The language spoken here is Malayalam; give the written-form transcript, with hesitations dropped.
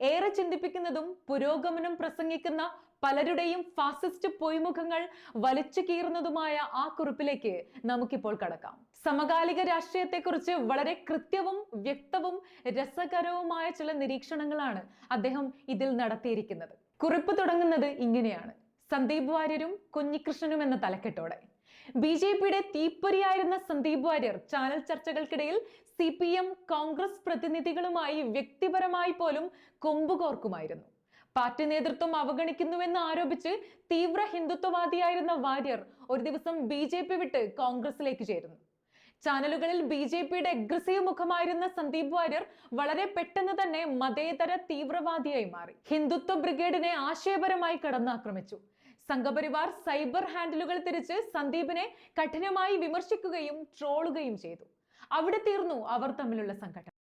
ഏറെ ചിന്തിപ്പിക്കുന്നതും പുരോഗമനം പ്രസംഗിക്കുന്ന പലരുടെയും ഫാസിസ്റ്റ് പൊയ്മുഖങ്ങൾ വലിച്ചു കീറുന്നതുമായ ആ കുറിപ്പിലേക്ക് നമുക്കിപ്പോൾ കടക്കാം. സമകാലിക രാഷ്ട്രീയത്തെക്കുറിച്ച് വളരെ കൃത്യവും വ്യക്തവും രസകരവുമായ ചില നിരീക്ഷണങ്ങളാണ് അദ്ദേഹം ഇതിൽ നടത്തിയിരിക്കുന്നത്. കുറിപ്പ് തുടങ്ങുന്നത് ഇങ്ങനെയാണ്: സന്ദീപ് വാര്യരും കുഞ്ഞികൃഷ്ണനും എന്ന തലക്കെട്ടോടെ. ബി.ജെ.പിയുടെ തീപ്പൊരിയായിരുന്ന സന്ദീപ് വാര്യർ ചാനൽ ചർച്ചകൾക്കിടയിൽ CPM കോൺഗ്രസ് പ്രതിനിധികളുമായി വ്യക്തിപരമായി പോലും കൊമ്പുകോർക്കുമായിരുന്നു. പാർട്ടി നേതൃത്വം അവഗണിക്കുന്നുവെന്ന് ആരോപിച്ച് തീവ്ര ഹിന്ദുത്വവാദിയായിരുന്ന വാര്യർ ഒരു ദിവസം BJP വിട്ട് കോൺഗ്രസിലേക്ക് ചേരുന്നു. ചാനലുകളിൽ BJPയുടെ അഗ്രസീവ് മുഖമായിരുന്ന സന്ദീപ് വാര്യർ വളരെ പെട്ടെന്ന് തന്നെ മതേതര തീവ്രവാദിയായി മാറി. ഹിന്ദുത്വ ബ്രിഗേഡിനെ ആശയപരമായി കടന്നാക്രമിച്ചു. സംഘപരിവാർ സൈബർ ഹാൻഡിലുകൾ തിരിച്ച് സന്ദീപിനെ കഠിനമായി വിമർശിക്കുകയും ട്രോളുകയും ചെയ്തു. അവിടെ തീർന്നു അവർ തമ്മിലുള്ള സംഘട്ടനം.